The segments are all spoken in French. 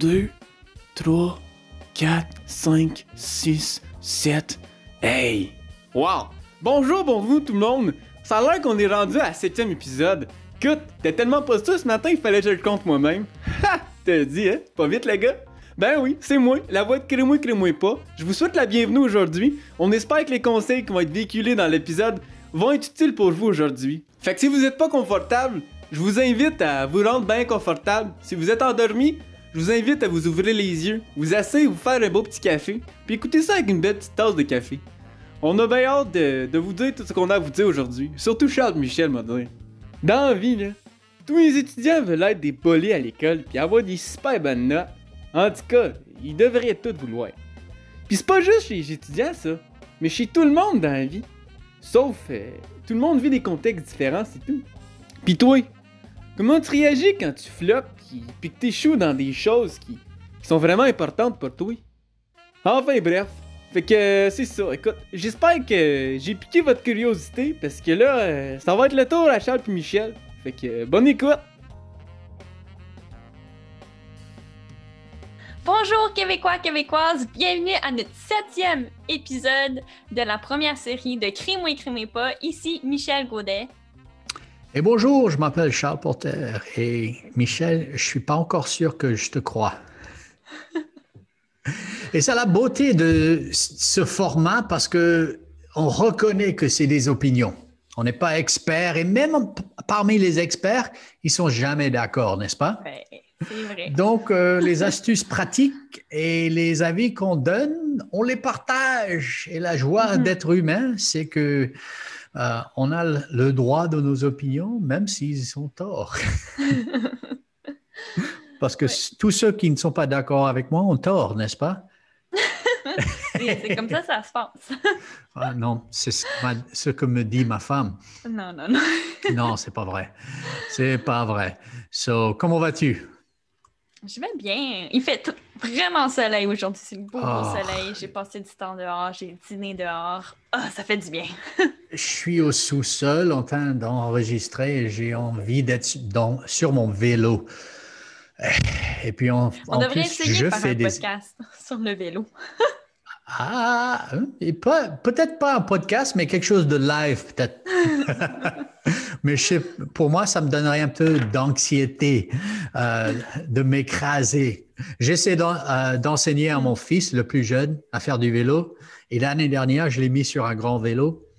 2, 3, 4, 5, 6, 7. Hey! Wow! Bonjour tout le monde! Ça a l'air qu'on est rendu à 7e épisode. Écoute, t'es tellement pas ça ce matin, il fallait que je le compte moi-même. Ha! T'as dit, hein? Pas vite, les gars? Ben oui, c'est moi, la voix de Crémouille pas. Je vous souhaite la bienvenue aujourd'hui. On espère que les conseils qui vont être véhiculés dans l'épisode vont être utiles pour vous aujourd'hui. Fait que si vous êtes pas confortable, je vous invite à vous rendre bien confortable. Si vous êtes endormi, je vous invite à vous ouvrir les yeux, vous asseoir, vous faire un beau petit café, puis écoutez ça avec une belle petite tasse de café. On a bien hâte de vous dire tout ce qu'on a à vous dire aujourd'hui. Surtout Charles Michel m'a dit. Dans la vie, là, tous les étudiants veulent être des bolés à l'école puis avoir des super bonnes notes. En tout cas, ils devraient tout vouloir. Puis c'est pas juste chez les étudiants, ça, mais chez tout le monde dans la vie. Sauf, tout le monde vit des contextes différents, c'est tout. Pis toi, comment tu réagis quand tu flottes pis que t'échoues dans des choses qui sont vraiment importantes pour toi? Enfin bref, fait que c'est ça. Écoute, j'espère que j'ai piqué votre curiosité parce que là, ça va être le tour à Charles puis Michel. Fait que bonne écoute! Bonjour Québécois, Québécoises, bienvenue à notre 7e épisode de la première série de Crime ou Crime pas. Ici Michel Gaudet. Et bonjour, je m'appelle Charles Porter et Michel, je suis pas encore sûr que je te crois. Et c'est la beauté de ce format parce que on reconnaît que c'est des opinions. On n'est pas expert et même parmi les experts, ils sont jamais d'accord, n'est-ce pas? Ouais, c'est vrai. Donc, les astuces pratiques et les avis qu'on donne, on les partage. Et la joie d'être humain, c'est que on a le droit de nos opinions, même s'ils sont tort. Parce que tous ceux qui ne sont pas d'accord avec moi ont tort, n'est-ce pas? C'est comme ça se passe. Ah, non, c'est ce que me dit ma femme. Non. Non, c'est pas vrai. C'est pas vrai. So, comment vas-tu? Je vais bien. Il fait vraiment soleil aujourd'hui. C'est le beau soleil. J'ai passé du temps dehors. J'ai dîné dehors. Ça fait du bien. Je suis au sous-sol en train d'enregistrer et j'ai envie d'être sur mon vélo. Et puis en devrait plus, essayer je de faire fais un des podcast sur le vélo. et peut-être pas un podcast, mais quelque chose de live peut-être. Mais pour moi, ça me donnerait un peu d'anxiété de m'écraser. J'essaie d'enseigner à mon fils, le plus jeune, à faire du vélo. Et l'année dernière, je l'ai mis sur un grand vélo.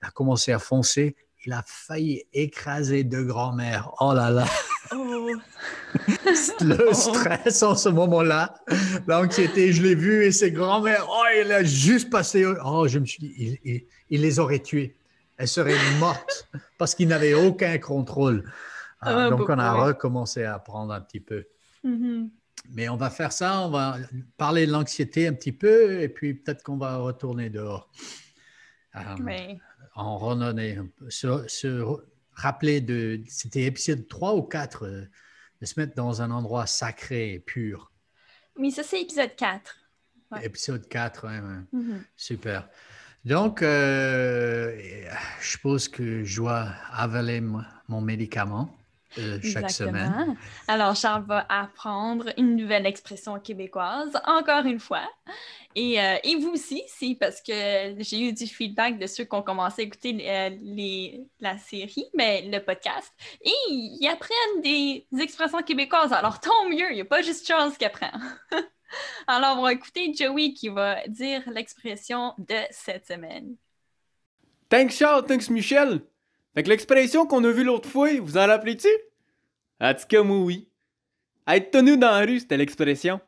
Il a commencé à foncer. Il a failli écraser deux grands-mères. Oh là là! Oh. Le stress en ce moment-là, l'anxiété, je l'ai vu et ses grands-mères, il a juste passé. Je me suis dit, il les aurait tuées. Elles seraient mortes parce qu'il n'avait aucun contrôle. Donc, on a recommencé à apprendre un petit peu. Mm-hmm. Mais on va faire ça, on va parler de l'anxiété un petit peu et puis peut-être qu'on va retourner dehors. En randonnée, se rappeler c'était épisode 3 ou 4, de se mettre dans un endroit sacré et pur. Oui, ça c'est épisode 4. Ouais. Épisode 4, ouais. Mm-hmm. Super. Donc, je suppose que je dois avaler mon médicament chaque semaine. Alors, Charles va apprendre une nouvelle expression québécoise, encore une fois. Et vous aussi, c'est parce que j'ai eu du feedback de ceux qui ont commencé à écouter la série, mais le podcast, et ils apprennent des expressions québécoises. Alors, tant mieux, il n'y a pas juste Charles qui apprend. Alors, on va écouter Joey qui va dire l'expression de cette semaine. Thanks Charles, thanks Michel! Fait que l'expression qu'on a vue l'autre fois, vous en rappelez-tu? En tout cas, moi oui. Être tenu dans la rue, c'était l'expression.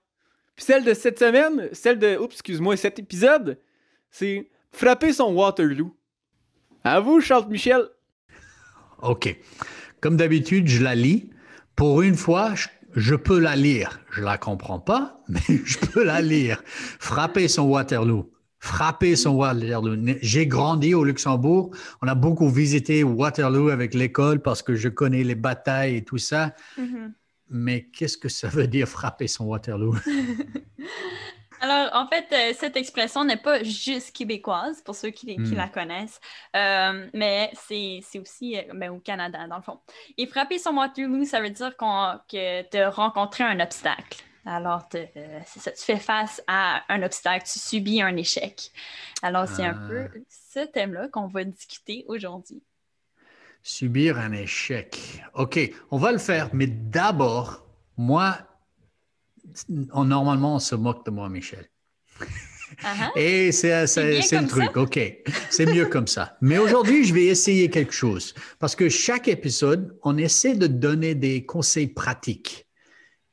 Puis celle de cette semaine, cet épisode, c'est frapper son Waterloo. À vous, Charles Michel. OK. Comme d'habitude, je la lis. Pour une fois, je peux la lire. Je la comprends pas, mais je peux la lire. Frapper son Waterloo. Frapper son Waterloo. J'ai grandi au Luxembourg. On a beaucoup visité Waterloo avec l'école parce que je connais les batailles et tout ça. Mm-hmm. Mais qu'est-ce que ça veut dire frapper son Waterloo? Alors, en fait, cette expression n'est pas juste québécoise, pour ceux qui la connaissent, mais c'est aussi au Canada, dans le fond. Et frapper son Waterloo, ça veut dire que de rencontrer un obstacle. Alors, c'est ça, tu fais face à un obstacle, tu subis un échec. Alors, c'est un peu ce thème-là qu'on va discuter aujourd'hui. Subir un échec. OK, on va le faire, mais d'abord, moi, normalement, on se moque de moi, Michel. Et c'est le truc, OK. C'est mieux comme ça. Mais aujourd'hui, je vais essayer quelque chose. Parce que chaque épisode, on essaie de donner des conseils pratiques.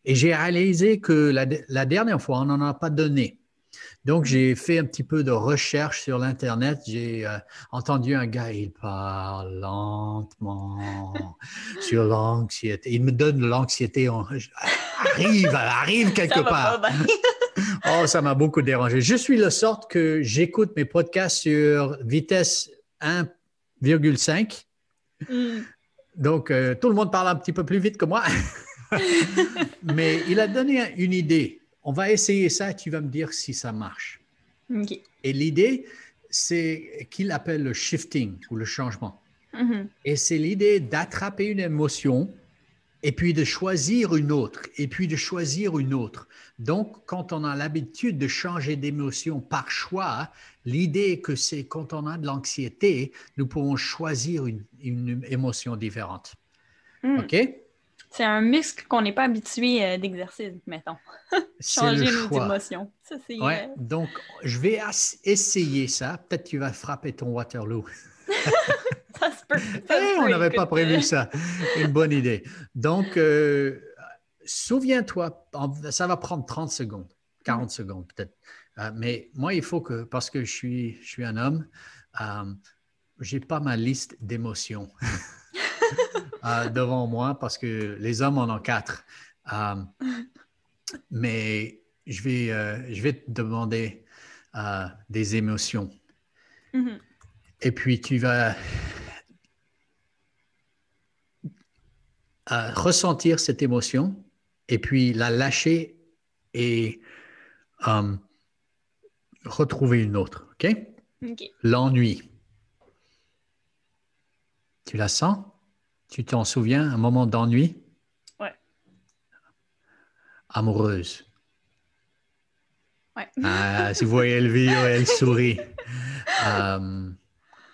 Et j'ai réalisé que la dernière fois, on n'en a pas donné. Donc, j'ai fait un petit peu de recherche sur l'Internet. J'ai entendu un gars, il parle lentement sur l'anxiété. Il me donne de l'anxiété. Arrive quelque part. Oh, ça m'a beaucoup dérangé. Je suis de sorte que j'écoute mes podcasts sur vitesse 1,5. Donc, tout le monde parle un petit peu plus vite que moi. Mais il a donné une idée. On va essayer ça et tu vas me dire si ça marche. Okay. Et l'idée, c'est qu'il appelle le shifting ou le changement. Et c'est l'idée d'attraper une émotion et puis de choisir une autre, et puis de choisir une autre. Donc, quand on a l'habitude de changer d'émotion par choix, l'idée est que c'est quand on a de l'anxiété, nous pouvons choisir une émotion différente. OK? C'est un muscle qu'on n'est pas habitué d'exercer, mettons. Changer nos émotions. Ça, ouais. Donc, je vais essayer ça. Peut-être que tu vas frapper ton Waterloo. Ça se peut. On n'avait pas prévu ça. Une bonne idée. Donc, souviens-toi, ça va prendre 30 secondes, 40 secondes peut-être. Mais moi, il faut que, parce que je suis un homme, je n'ai pas ma liste d'émotions devant moi parce que les hommes en ont 4. Mais je vais te demander des émotions. Et puis, tu vas ressentir cette émotion et puis la lâcher et retrouver une autre. OK? L'ennui. Tu la sens? Tu t'en souviens, un moment d'ennui? Ouais. Amoureuse. Ouais. Si vous voyez Elvire, elle sourit.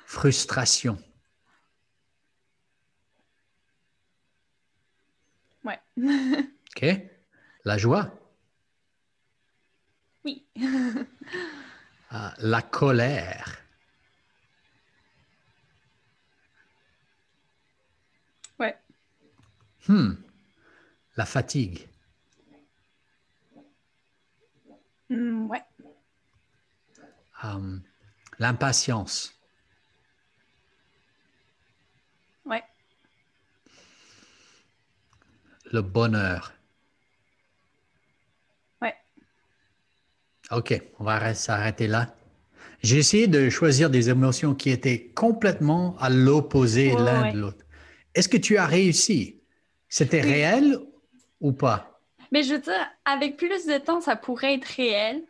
Frustration. Ouais. OK. La joie. Oui. La colère. Ouais. La fatigue. Ouais. L'impatience. Ouais. Le bonheur. Ouais. OK, on va s'arrêter là. J'ai essayé de choisir des émotions qui étaient complètement à l'opposé l'un de l'autre. Est-ce que tu as réussi? C'était réel ou pas? Mais je veux dire, avec plus de temps, ça pourrait être réel.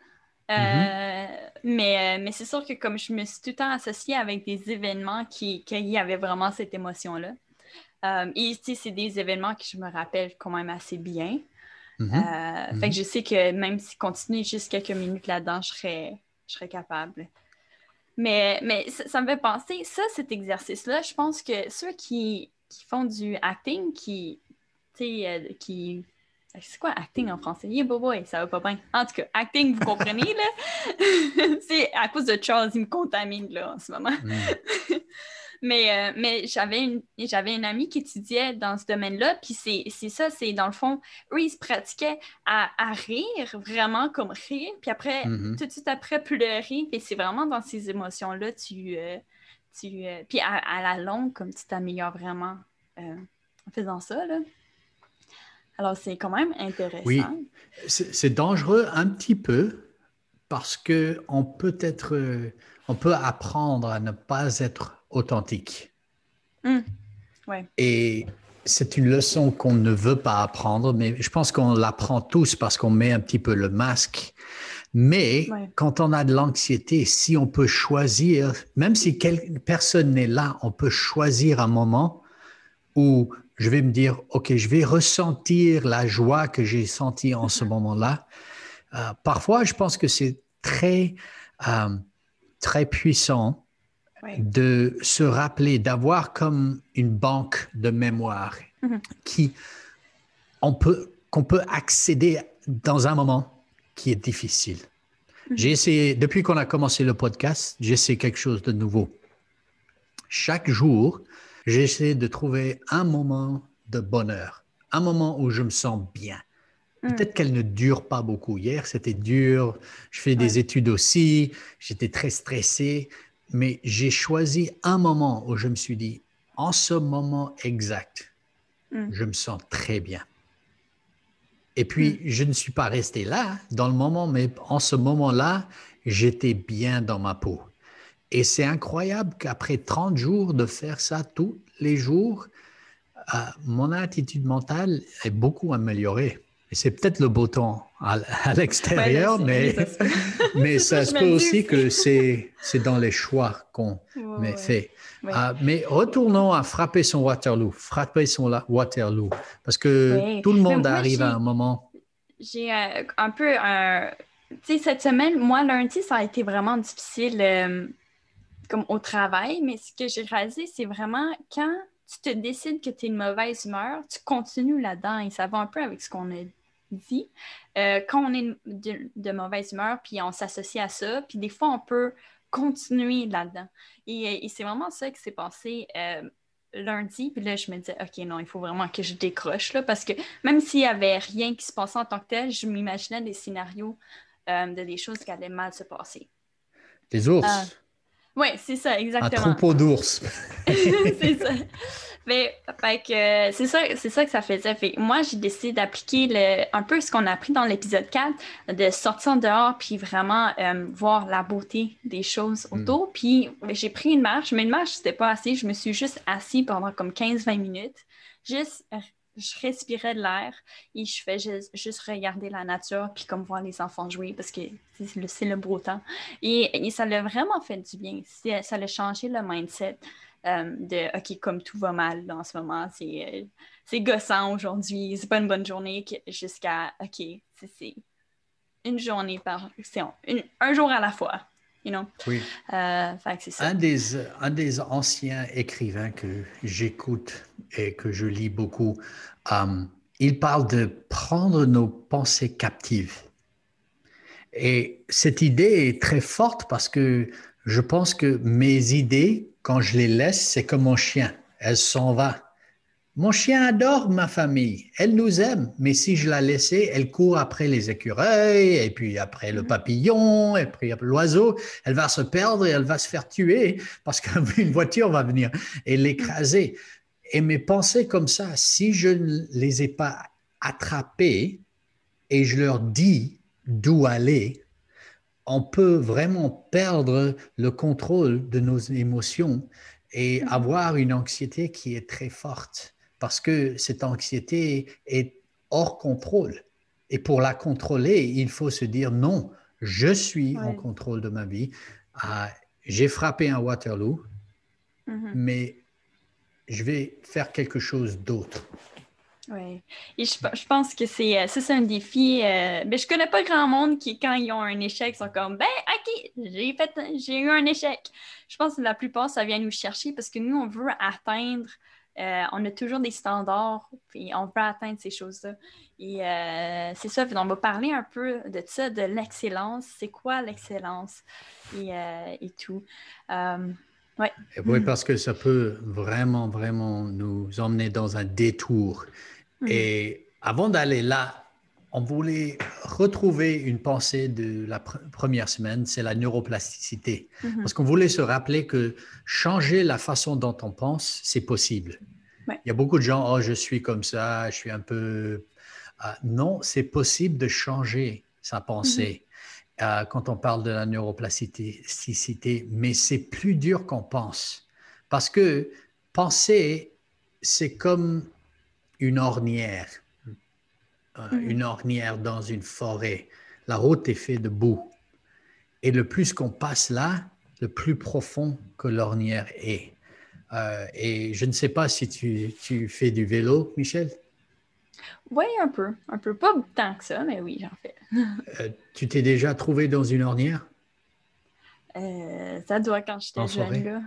Mais c'est sûr que comme je me suis tout le temps associée avec des événements qui y avait vraiment cette émotion-là. Et c'est des événements que je me rappelle quand même assez bien. Fait que je sais que même si continuer juste quelques minutes là-dedans, je serais capable. Mais ça me fait penser, cet exercice-là, je pense que ceux qui font du acting, c'est quoi acting en français? Yeah, boy, ça va pas bien. En tout cas, acting, vous comprenez, là? C'est à cause de Charles, il me contamine, là, en ce moment. Mais j'avais une amie qui étudiait dans ce domaine-là, puis c'est ça, c'est dans le fond, eux, ils se pratiquaient à rire, vraiment comme rire, puis après, tout de suite après, pleurer, puis c'est vraiment dans ces émotions-là, puis à la longue, comme tu t'améliores vraiment en faisant ça, là. Alors, c'est quand même intéressant. Oui, c'est dangereux un petit peu parce qu'on peut apprendre à ne pas être authentique. Ouais. Et c'est une leçon qu'on ne veut pas apprendre, mais je pense qu'on l'apprend tous parce qu'on met un petit peu le masque. Mais quand on a de l'anxiété, si on peut choisir, même si personne n'est là, on peut choisir un moment où je vais me dire, OK, je vais ressentir la joie que j'ai sentie en ce moment-là. Parfois, je pense que c'est euh, très puissant Oui. de se rappeler, d'avoir comme une banque de mémoire Mhm. qu'on peut accéder dans un moment qui est difficile. J'ai Mhm. essayé, depuis qu'on a commencé le podcast, j'essaie quelque chose de nouveau. Chaque jour, j'essaie de trouver un moment de bonheur, un moment où je me sens bien. Mhm. Peut-être qu'elle ne dure pas beaucoup. Hier, c'était dur. Je fais des Ouais. études aussi. J'étais très stressé. Mais j'ai choisi un moment où je me suis dit, en ce moment exact, Mhm. je me sens très bien. Et Mhm. puis, je ne suis pas resté là dans le moment, mais en ce moment-là, j'étais bien dans ma peau. Et c'est incroyable qu'après 30 jours de faire ça tous les jours, mon attitude mentale est beaucoup améliorée. Et c'est peut-être le beau temps à Ouais, je l'extérieur, sais. Oui, mais, ça se peut. mais C'est ça, ça je se me peut le dis aussi que aussi. c'est dans les choix qu'on met Ouais. fait. Ouais. Mais retournons à frapper son Waterloo, frapper son Waterloo, parce que Oui. tout le Mais monde moi, arrive à un moment. j'ai un peu un. Tu sais, cette semaine, moi, lundi, ça a été vraiment difficile comme au travail, mais ce que j'ai réalisé, c'est vraiment quand tu te décides que tu es de mauvaise humeur, tu continues là-dedans et ça va un peu avec ce qu'on a dit. Quand on est de mauvaise humeur, puis on s'associe à ça, puis des fois, on peut continuer là-dedans. Et c'est vraiment ça qui s'est passé lundi. Puis là, je me disais, OK, non, il faut vraiment que je décroche, là, parce que même s'il n'y avait rien qui se passait en tant que tel, je m'imaginais des scénarios de des choses qui allaient mal se passer. Les Euh, ours, oui, c'est ça, un exactement. troupeau d'ours. C'est ça. Mais fait que, c'est ça que ça faisait. Fait que moi, j'ai décidé d'appliquer un peu ce qu'on a appris dans l'épisode 4, de sortir dehors puis vraiment voir la beauté des choses Hmm. autour. Puis j'ai pris une marche, mais une marche, c'était pas assez. Je me suis juste assise pendant comme 15-20 minutes. Juste, je respirais de l'air et je fais juste regarder la nature puis comme voir les enfants jouer parce que c'est le beau temps. Et ça l'a vraiment fait du bien. Ça l'a changé le mindset de OK, comme tout va mal là, en ce moment, c'est gossant aujourd'hui, c'est pas une bonne journée, jusqu'à OK, c'est une journée un jour à la fois, you know? Oui. Fait que c'est ça. Un des anciens écrivains que j'écoute et que je lis beaucoup, euh, il parle de prendre nos pensées captives. Et cette idée est très forte parce que je pense que mes idées, quand je les laisse, c'est comme mon chien. Elle s'en va. Mon chien adore ma famille. Elle nous aime. Mais si je la laissais, elle court après les écureuils, et puis après le Mhm. papillon, et puis après l'oiseau. Elle va se perdre et elle va se faire tuer parce qu'une voiture va venir et Mhm. l'écraser. Et mes pensées comme ça, si je ne les ai pas attrapées et je leur dis d'où aller, on peut vraiment perdre le contrôle de nos émotions et Mhm. avoir une anxiété qui est très forte parce que cette anxiété est hors contrôle. Et pour la contrôler, il faut se dire non, je suis en Ouais. contrôle de ma vie. Ah, j'ai frappé un Waterloo, Mhm. mais je vais faire quelque chose d'autre. Ouais. Et je pense que c'est un défi. Mais je connais pas grand monde qui, quand ils ont un échec, sont comme ben, OK, j'ai eu un échec. Je pense que la plupart, ça vient nous chercher parce que nous, on veut atteindre, on a toujours des standards, puis on veut atteindre ces choses-là. Et c'est ça, puis on va parler un peu de ça, de l'excellence. C'est quoi l'excellence et tout. Euh, ouais. Et oui, parce que ça peut vraiment, vraiment nous emmener dans un détour. Mhm. Et avant d'aller là, on voulait retrouver une pensée de la première semaine, c'est la neuroplasticité. Mhm. Parce qu'on voulait se rappeler que changer la façon dont on pense, c'est possible. Ouais. Il y a beaucoup de gens, oh, je suis comme ça, je suis un peu... non, c'est possible de changer sa Mhm. pensée quand on parle de la neuroplasticité, mais c'est plus dur qu'on pense. Parce que penser, c'est comme Mhm. une ornière dans une forêt. La route est faite de boue. Et le plus qu'on passe là, le plus profond que l'ornière est. Et je ne sais pas si tu fais du vélo, Michel. Oui, un peu. Un peu. Pas tant que ça, mais oui, j'en fais. Tu t'es déjà trouvé dans une ornière Ça doit quand en j'étais jeune, forêt? là.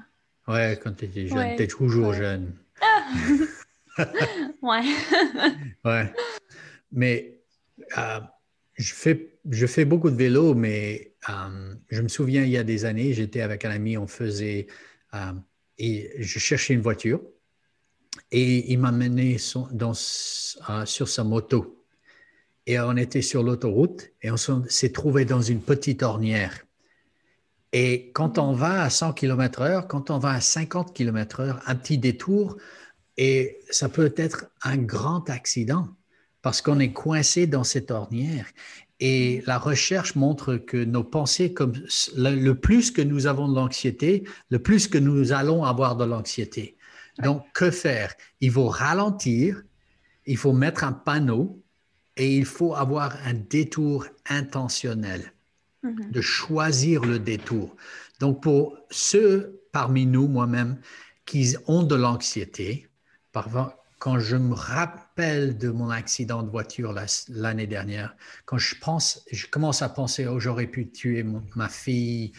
Ouais, quand tu étais jeune. Tu es Ouais, toujours ouais. jeune. Ouais. Ouais. Mais euh, je fais beaucoup de vélo, mais je me souviens, il y a des années, j'étais avec un ami, on faisait, euh, et je cherchais une voiture et il m'a mené sur sa moto. Et on était sur l'autoroute et on s'est trouvé dans une petite ornière. Et quand on va à 100 km/h, quand on va à 50 km/h, un petit détour, et ça peut être un grand accident parce qu'on est coincé dans cette ornière. Et la recherche montre que nos pensées, comme le plus que nous avons de l'anxiété, le plus que nous allons avoir de l'anxiété. Donc, que faire? Il faut ralentir, il faut mettre un panneau et il faut avoir un détour intentionnel, de choisir le détour. Donc, pour ceux parmi nous, moi-même, qui ont de l'anxiété, parfois, quand je me rappelle de mon accident de voiture l'année dernière, quand je commence à penser, oh, j'aurais pu tuer ma fille,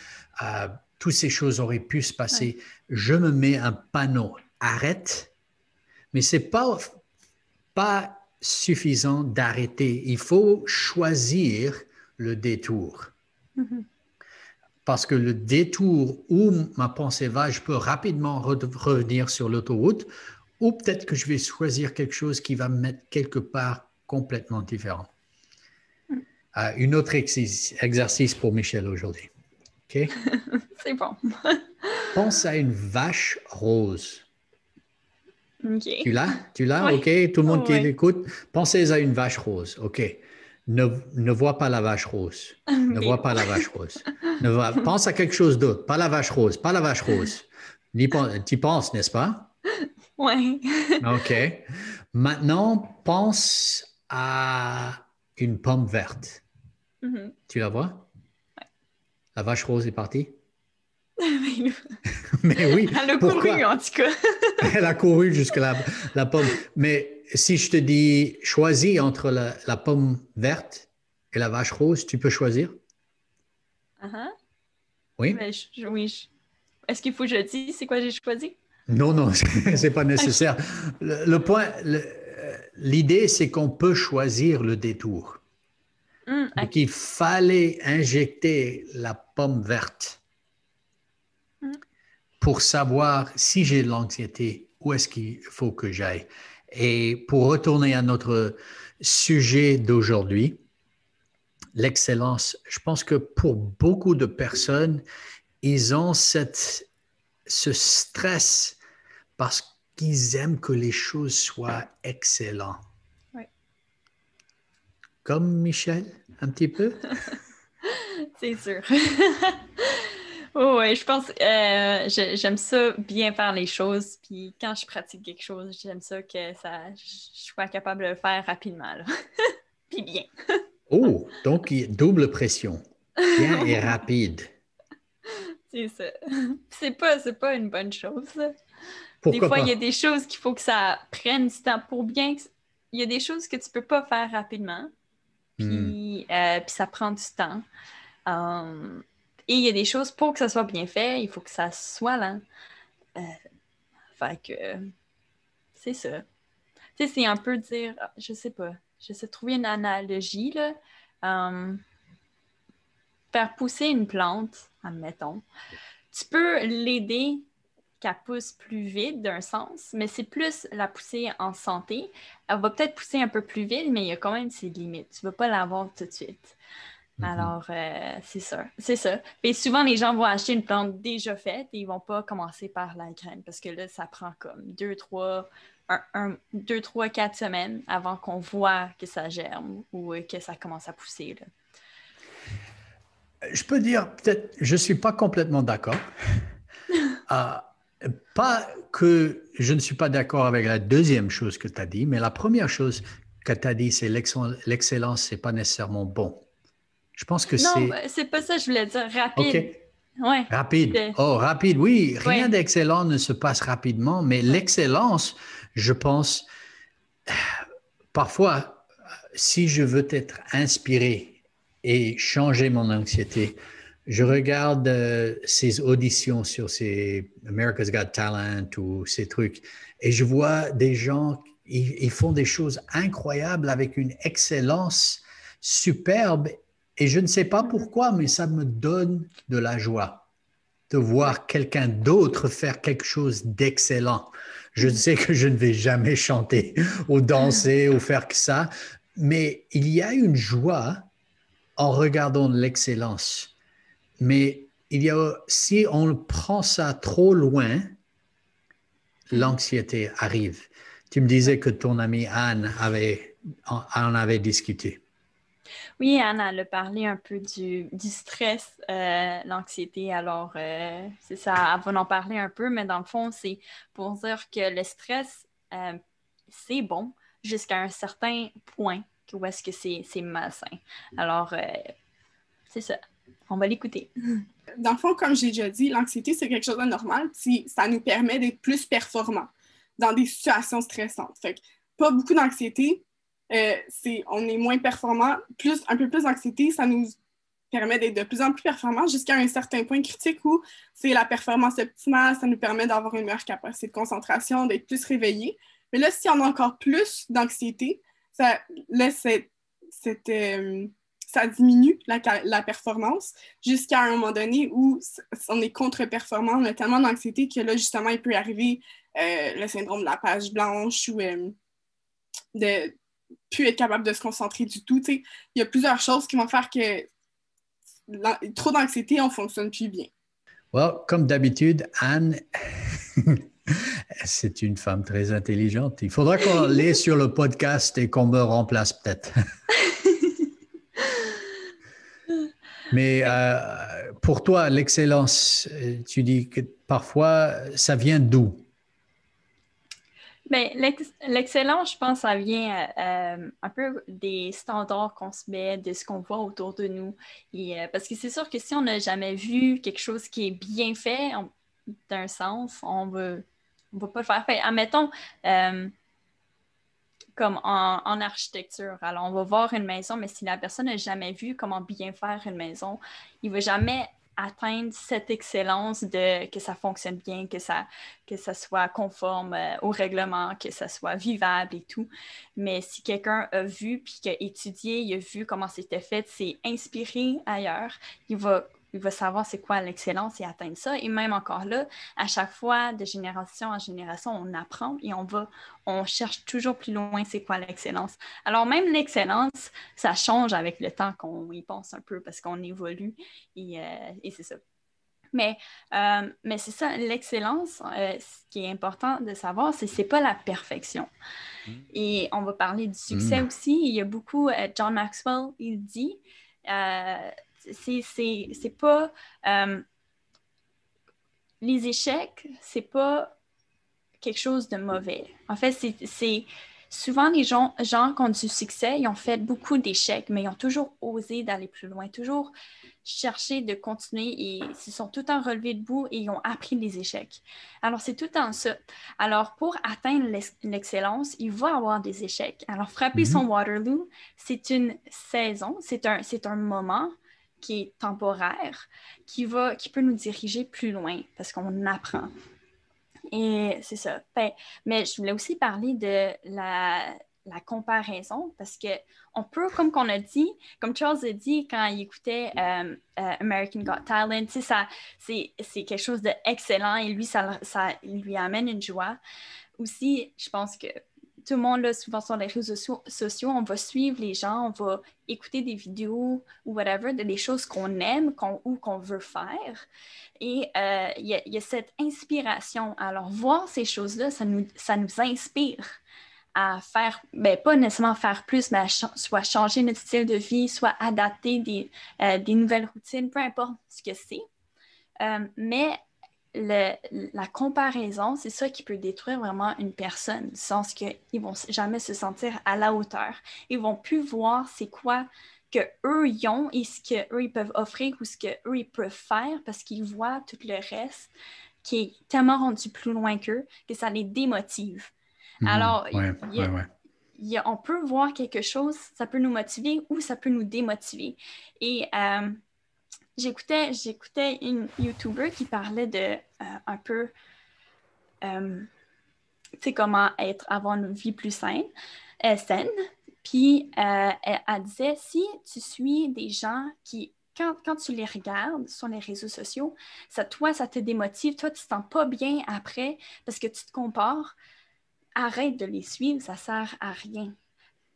toutes ces choses auraient pu se passer, je me mets un panneau, arrête, mais c'est pas suffisant d'arrêter. Il faut choisir le détour. Parce que le détour où ma pensée va, je peux rapidement revenir sur l'autoroute ou peut-être que je vais choisir quelque chose qui va me mettre quelque part complètement différent. Une autre exercice pour Michel aujourd'hui. OK? C'est bon. Pense à une vache rose. OK. Tu l'as? Tu l'as? Ouais. OK. Tout le monde qui Ouais. écoute, pensez à une vache rose. OK. Ne vois pas la vache rose. Ne Mais vois pas la vache rose. Pense à quelque chose d'autre. Pas la vache rose. Pas la vache rose. Tu penses, n'est-ce pas? ouais. OK. Maintenant, pense à une pomme verte. Mhm. Tu la vois? La vache rose est partie? Mais Mais oui. elle a couru, Pourquoi? en tout cas. Elle a couru jusqu'à la pomme. Mais si je te dis choisis entre la pomme verte et la vache rose, tu peux choisir? Uh-huh. Oui? Mais oui. Est-ce qu'il faut que je dise c'est quoi j'ai choisi? Non, non, c'est pas OK. nécessaire. Le point, l'idée, c'est qu'on peut choisir le détour. Donc, OK. il fallait injecter la pomme verte Mm. pour savoir si j'ai de l'anxiété, où est-ce qu'il faut que j'aille. Et pour retourner à notre sujet d'aujourd'hui, l'excellence, je pense que pour beaucoup de personnes, ils ont ce stress parce qu'ils aiment que les choses soient excellentes. Ouais. Comme Michel, un petit peu? C'est sûr. Oh, ouais, je pense j'aime ça bien faire les choses. Puis quand je pratique quelque chose, j'aime ça que je sois capable de le faire rapidement. Là. Puis bien. Oh, donc double pression. Bien et rapide. C'est ça. C'est pas une bonne chose. Là. Des Pourquoi fois, il y a pas? des choses qu'il faut que ça prenne du temps pour bien. Il y a des choses que tu peux pas faire rapidement. Puis ça prend du temps. Et il y a des choses pour que ça soit bien fait, il faut que ça soit lent. Fait que c'est ça. Tu sais, c'est un peu dire, je sais pas, j'essaie de trouver une analogie, là. Faire pousser une plante, admettons, tu peux l'aider qu'elle pousse plus vite d'un sens, mais c'est plus la pousser en santé. Elle va peut-être pousser un peu plus vite, mais il y a quand même ses limites. Tu ne vas pas l'avoir tout de suite. Alors, c'est ça. C'est ça. Et souvent, les gens vont acheter une plante déjà faite et ils vont pas commencer par la graine parce que là, ça prend comme 2, 3, 4 semaines avant qu'on voit que ça germe ou que ça commence à pousser. Là. Je peux dire, peut-être, je ne suis pas complètement d'accord. Pas que je ne suis pas d'accord avec la deuxième chose que tu as dit, mais la première chose que tu as dit, c'est l'excellence, ce n'est pas nécessairement bon. Je pense que Non, c'est... c'est pas ça, je voulais dire OK. rapide. Ouais. Rapide. Oh, rapide, oui. Rien Ouais. d'excellent ne se passe rapidement, mais l'excellence, je pense, parfois, si je veux être inspiré et changer mon anxiété, je regarde ces auditions sur ces America's Got Talent ou ces trucs et je vois des gens, ils font des choses incroyables avec une excellence superbe et je ne sais pas pourquoi, mais ça me donne de la joie de voir quelqu'un d'autre faire quelque chose d'excellent. Je sais que je ne vais jamais chanter ou danser ou faire que ça, mais il y a une joie en regardant l'excellence. Mais il y a, si on prend ça trop loin, l'anxiété arrive. Tu me disais que ton amie Anne en avait discuté. Oui, Anne, elle a parlé un peu du stress, l'anxiété. Alors, c'est ça, elle va en parler un peu, mais dans le fond, c'est pour dire que le stress, c'est bon jusqu'à un certain point où est-ce que c'est malsain. Alors, c'est ça. On va l'écouter. Dans le fond, comme j'ai déjà dit, l'anxiété, c'est quelque chose de normal. Puis ça nous permet d'être plus performants dans des situations stressantes. Fait que pas beaucoup d'anxiété, on est moins performant. Un peu plus d'anxiété, ça nous permet d'être de plus en plus performants jusqu'à un certain point critique où c'est la performance optimale, ça nous permet d'avoir une meilleure capacité de concentration, d'être plus réveillé. Mais là, si on a encore plus d'anxiété, ça diminue la performance jusqu'à un moment donné où on est contre-performant, on a tellement d'anxiété que là, justement, il peut arriver le syndrome de la page blanche ou de plus être capable de se concentrer du tout. T'sais. Il y a plusieurs choses qui vont faire que trop d'anxiété, on ne fonctionne plus bien. Well, comme d'habitude, Anne, c'est une femme très intelligente. Il faudra qu'on l'ait sur le podcast et qu'on me remplace peut-être. Mais pour toi, l'excellence, tu dis que parfois, ça vient d'où? Bien, l'excellence, je pense, ça vient un peu des standards qu'on se met, de ce qu'on voit autour de nous. Et, parce que c'est sûr que si on n'a jamais vu quelque chose qui est bien fait, d'un sens, on va pas le faire. Fait, admettons, comme en architecture. Alors, on va voir une maison, mais si la personne n'a jamais vu comment bien faire une maison, il ne va jamais atteindre cette excellence de que ça fonctionne bien, que ça soit conforme au règlement, que ça soit vivable et tout. Mais si quelqu'un a vu, puis qu'il a étudié, il a vu comment c'était fait, s'est inspiré ailleurs, il va savoir c'est quoi l'excellence et atteindre ça. Et même encore là, à chaque fois, de génération en génération, on apprend et on cherche toujours plus loin c'est quoi l'excellence. Alors même l'excellence, ça change avec le temps qu'on y pense un peu parce qu'on évolue et c'est ça. Mais c'est ça, l'excellence, ce qui est important de savoir, c'est pas la perfection. Et on va parler du succès aussi. Il y a beaucoup, John Maxwell, il dit, c'est pas... les échecs, c'est pas quelque chose de mauvais. En fait, c'est souvent les gens qui ont du succès, ils ont fait beaucoup d'échecs, mais ils ont toujours osé d'aller plus loin, toujours cherché de continuer et ils se sont tout le temps relevés debout et ils ont appris des échecs. Alors, c'est tout le temps ça. Alors, pour atteindre l'excellence, il va avoir des échecs. Alors, frapper son Waterloo, c'est une saison, c'est un moment qui est temporaire, qui peut nous diriger plus loin parce qu'on apprend. Et c'est ça. Mais je voulais aussi parler de la comparaison parce qu'on peut, comme qu'on a dit, comme Charles a dit quand il écoutait American Got Talent, c'est quelque chose d'excellent et lui, ça lui amène une joie. Aussi, je pense que tout le monde, là, souvent sur les réseaux sociaux, on va suivre les gens, on va écouter des vidéos ou whatever, des choses qu'on aime ou qu'on veut faire. Et il y a cette inspiration. Alors, voir ces choses-là, ça nous inspire à faire, pas nécessairement faire plus, mais soit changer notre style de vie, soit adapter des nouvelles routines, peu importe ce que c'est. Mais la comparaison, c'est ça qui peut détruire vraiment une personne, dans le sens qu'ils ne vont jamais se sentir à la hauteur. Ils ne vont plus voir c'est quoi qu'eux ils ont et ce qu'eux ils peuvent offrir ou ce qu'eux ils peuvent faire parce qu'ils voient tout le reste qui est tellement rendu plus loin qu'eux que ça les démotive. Alors, on peut voir quelque chose, ça peut nous motiver ou ça peut nous démotiver. Et j'écoutais une YouTuber qui parlait de un peu, tu sais, comment avoir une vie plus saine. Puis, elle disait, si tu suis des gens qui, quand tu les regardes sur les réseaux sociaux, ça te démotive, toi, tu ne te sens pas bien après parce que tu te compares, arrête de les suivre, ça ne sert à rien.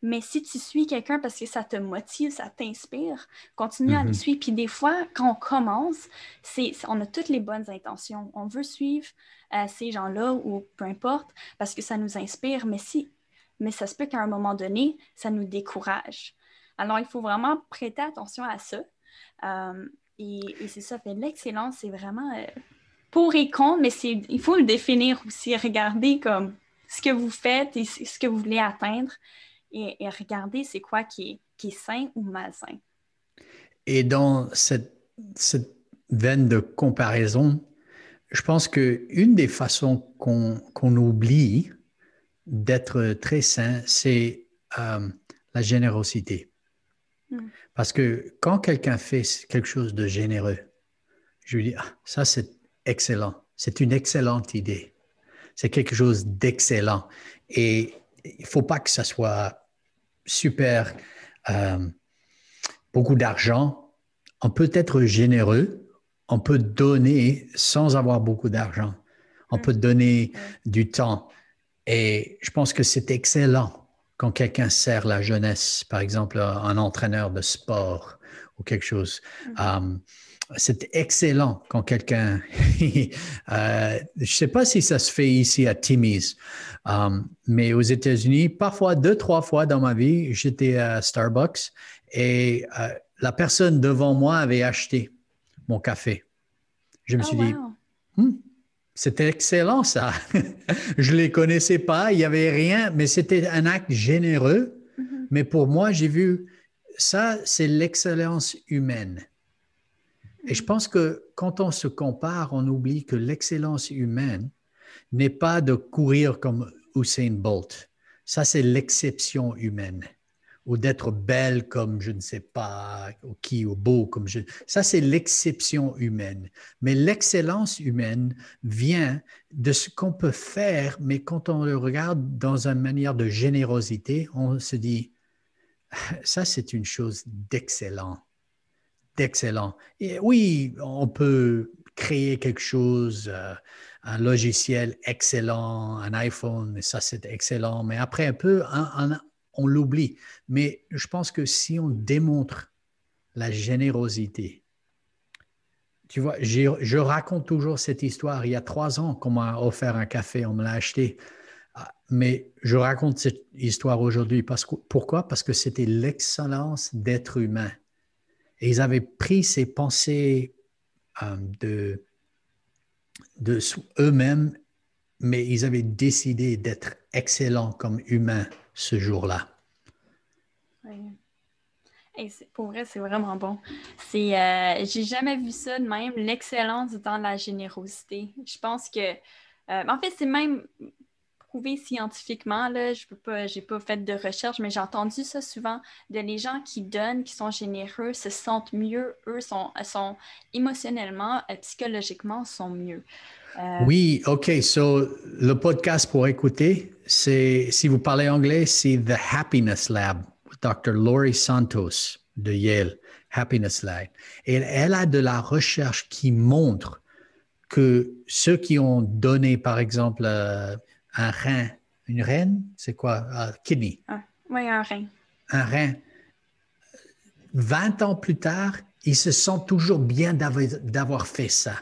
Mais si tu suis quelqu'un parce que ça te motive, ça t'inspire, continue à les suivre. Puis des fois, quand on commence, on a toutes les bonnes intentions. On veut suivre ces gens-là ou peu importe parce que ça nous inspire, mais ça se peut qu'à un moment donné, ça nous décourage. Alors, il faut vraiment prêter attention à ça. Et c'est ça, fait l'excellence, c'est vraiment pour et contre, mais il faut le définir aussi. Regarder comme ce que vous faites et ce que vous voulez atteindre et regarder c'est quoi qui est sain ou malsain. Et dans cette veine de comparaison, je pense qu'une des façons qu'on oublie d'être très sain, c'est la générosité. Parce que quand quelqu'un fait quelque chose de généreux, je lui dis, ça c'est excellent, c'est une excellente idée, c'est quelque chose d'excellent. Et il ne faut pas que ça soit super, beaucoup d'argent. On peut être généreux, on peut donner sans avoir beaucoup d'argent, on peut donner du temps. Et je pense que c'est excellent quand quelqu'un sert la jeunesse, par exemple un entraîneur de sport ou quelque chose. C'est excellent quand quelqu'un... je ne sais pas si ça se fait ici à Timmy's, mais aux États-Unis, parfois 2-3 fois dans ma vie, j'étais à Starbucks et la personne devant moi avait acheté mon café. Je me suis dit... C'était excellent, ça. Je ne les connaissais pas, il n'y avait rien, mais c'était un acte généreux. Mais pour moi, j'ai vu ça, c'est l'excellence humaine. Et je pense que quand on se compare, on oublie que l'excellence humaine n'est pas de courir comme Usain Bolt. Ça, c'est l'exception humaine. Ou d'être belle comme je ne sais pas, ou beau comme je... Ça, c'est l'exception humaine. Mais l'excellence humaine vient de ce qu'on peut faire, mais quand on le regarde dans une manière de générosité, on se dit, ça, c'est une chose d'excellent. D'excellent. Et oui, on peut créer quelque chose, un logiciel excellent, un iPhone, ça, c'est excellent. Mais après un peu, on l'oublie. Mais je pense que si on démontre la générosité, tu vois, je raconte toujours cette histoire. Il y a 3 ans qu'on m'a offert un café, on me l'a acheté. Mais je raconte cette histoire aujourd'hui. Pourquoi? Parce que c'était l'excellence d'être humain. Et ils avaient pris ces pensées de eux-mêmes, mais ils avaient décidé d'être excellents comme humains ce jour-là. Oui. Et pour vrai, c'est vraiment bon. J'ai jamais vu ça de même, l'excellence dans la générosité. Je pense que, en fait, c'est même prouvé scientifiquement, là, j'ai pas fait de recherche, mais j'ai entendu ça souvent, de les gens qui donnent, qui sont généreux, se sentent mieux, eux sont émotionnellement, psychologiquement, sont mieux. Oui, OK. So, le podcast pour écouter, si vous parlez anglais, c'est The Happiness Lab, Dr. Laurie Santos de Yale, Happiness Lab. Et elle a de la recherche qui montre que ceux qui ont donné, par exemple, un rein, une reine, c'est quoi? Kidney. Oui, un rein. Un rein. 20 ans plus tard, ils se sentent toujours bien d'avoir fait ça.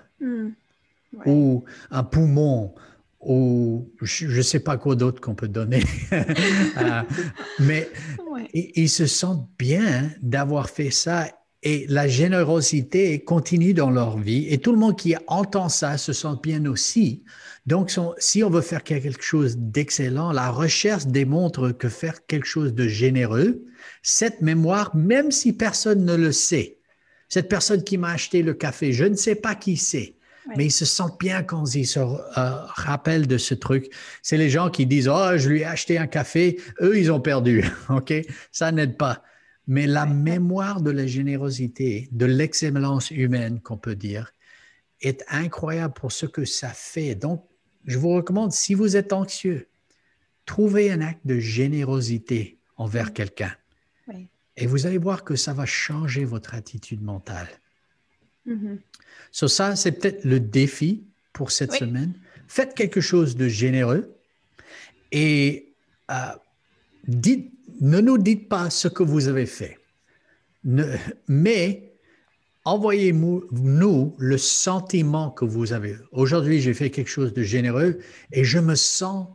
Ouais. Ou un poumon, ou je ne sais pas quoi d'autre qu'on peut donner. Mais ils se sentent bien d'avoir fait ça Et la générosité continue dans leur vie et tout le monde qui entend ça se sent bien aussi. Donc, si on veut faire quelque chose d'excellent, la recherche démontre que faire quelque chose de généreux, cette mémoire, même si personne ne le sait, cette personne qui m'a acheté le café, je ne sais pas qui c'est, mais ils se sentent bien quand ils se rappellent de ce truc. C'est les gens qui disent « Oh, je lui ai acheté un café », eux, ils ont perdu. OK? Ça n'aide pas. Mais la mémoire de la générosité, de l'excellence humaine, qu'on peut dire, est incroyable pour ce que ça fait. Donc, je vous recommande, si vous êtes anxieux, trouvez un acte de générosité envers quelqu'un. Oui. Et vous allez voir que ça va changer votre attitude mentale. So ça, c'est peut-être le défi pour cette semaine. Faites quelque chose de généreux et ne nous dites pas ce que vous avez fait, mais envoyez-nous le sentiment que vous avez. Aujourd'hui, j'ai fait quelque chose de généreux et je me sens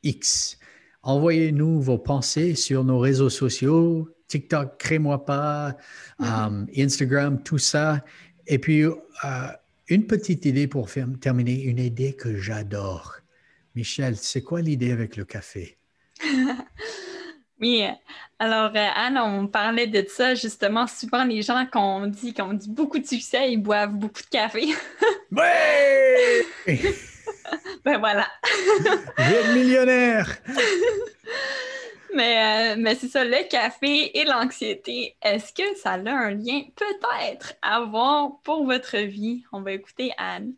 X. Envoyez-nous vos pensées sur nos réseaux sociaux, TikTok, Crée-moi pas, Instagram, tout ça. Et puis, une petite idée pour terminer, une idée que j'adore. Michel, c'est quoi l'idée avec le café? Oui, alors Anne, on parlait de ça justement. Souvent, les gens qu'on dit beaucoup de succès, ils boivent beaucoup de café. Ouais! Ben voilà. Je vais être millionnaire! Mais c'est ça, le café et l'anxiété, est-ce que ça a un lien peut-être à voir pour votre vie? On va écouter Anne.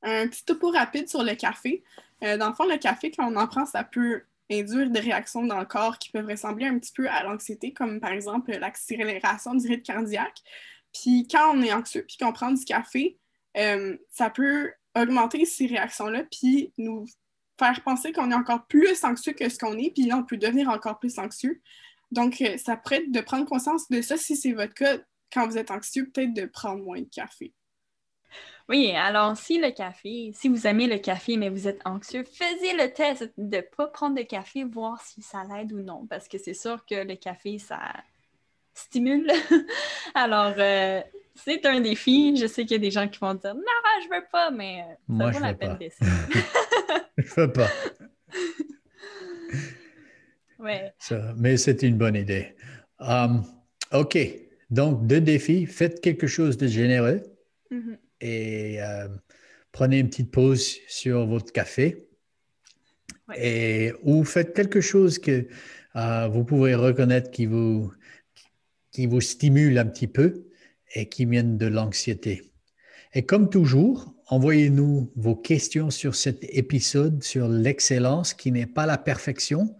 Un petit topo rapide sur le café. Dans le fond, le café, quand on en prend, ça peut induire des réactions dans le corps qui peuvent ressembler un petit peu à l'anxiété, comme par exemple l'accélération du rythme cardiaque. Puis quand on est anxieux puis qu'on prend du café, ça peut augmenter ces réactions-là puis nous faire penser qu'on est encore plus anxieux que ce qu'on est, puis là, on peut devenir encore plus anxieux. Donc, ça pourrait être de prendre conscience de ça, si c'est votre cas, quand vous êtes anxieux, peut-être de prendre moins de café. Oui, alors si vous aimez le café, mais vous êtes anxieux, faites le test de ne pas prendre de café, voir si ça l'aide ou non, parce que c'est sûr que le café, ça stimule. Alors, c'est un défi. Je sais qu'il y a des gens qui vont dire « Non, je veux pas », mais ça vaut la peine d'essayer. Je veux pas. Ouais. Mais c'est une bonne idée. OK. Donc, 2 défis. Faites quelque chose de généreux et prenez une petite pause sur votre café. Ou faites quelque chose que vous pouvez reconnaître qui vous stimule un petit peu et qui vienne de l'anxiété. Et comme toujours, envoyez-nous vos questions sur cet épisode sur l'excellence qui n'est pas la perfection,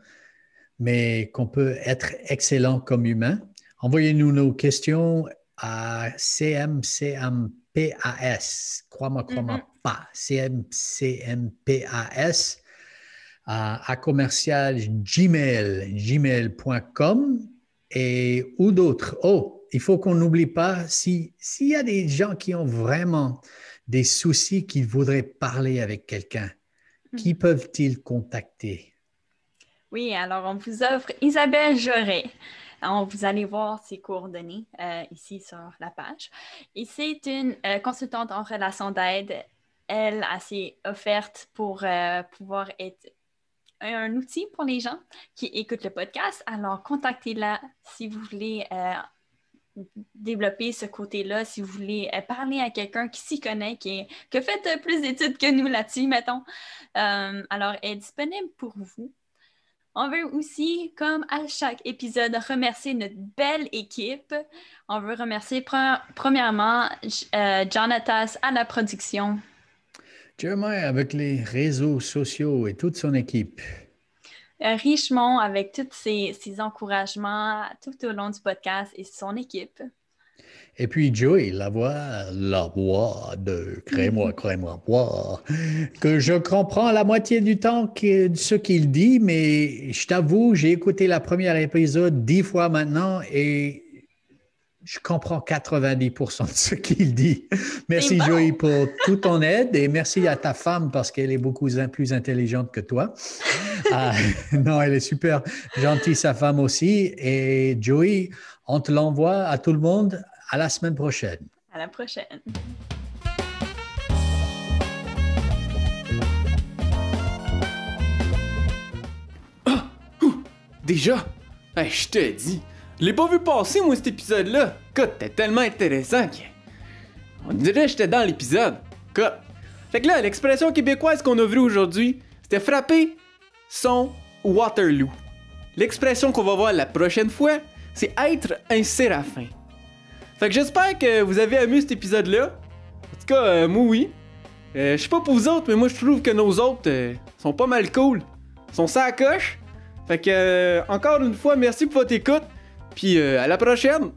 mais qu'on peut être excellent comme humain. Envoyez-nous nos questions à CMCMPAS, crois-moi pas, CMCMPAS, à commercial gmail.com ou d'autres. Oh, il faut qu'on n'oublie pas, s'il y a des gens qui ont vraiment des soucis, qui voudraient parler avec quelqu'un, qui peuvent-ils contacter? Oui, alors on vous offre Isabelle Joret. Vous allez voir ses coordonnées ici sur la page. Et c'est une consultante en relation d'aide. Elle a ses offertes pour pouvoir être un outil pour les gens qui écoutent le podcast. Alors, contactez-la si vous voulez développer ce côté-là, si vous voulez parler à quelqu'un qui s'y connaît, qui a fait plus d'études que nous là-dessus, mettons. Alors, elle est disponible pour vous. On veut aussi, comme à chaque épisode, remercier notre belle équipe. On veut remercier premièrement Jonatas à la production. Jeremiah avec les réseaux sociaux et toute son équipe. Richemont avec tous ses encouragements tout au long du podcast et son équipe. Et puis Joey, la voix de Crée-moi, bois, que je comprends la moitié du temps ce qu'il dit, mais je t'avoue, j'ai écouté la première épisode 10 fois maintenant et Je comprends 90% de ce qu'il dit. Merci, bon. Joey, pour toute ton aide et merci à ta femme parce qu'elle est beaucoup plus intelligente que toi. Non, elle est super gentille, sa femme aussi. Et Joey, on te l'envoie à tout le monde à la semaine prochaine. À la prochaine. Déjà? Hey, je te dis, je l'ai pas vu passer, moi, cet épisode-là. Écoute, c'était tellement intéressant on dirait que j'étais dans l'épisode. Écoute. Fait que là, l'expression québécoise qu'on a vue aujourd'hui, c'était frapper son Waterloo. L'expression qu'on va voir la prochaine fois, c'est être un séraphin. Fait que j'espère que vous avez aimé cet épisode-là. En tout cas, moi, oui. Je sais pas pour vous autres, mais moi, je trouve que nos autres sont pas mal cool. Ils sont ça à coche. Fait que, encore une fois, merci pour votre écoute. Puis à la prochaine!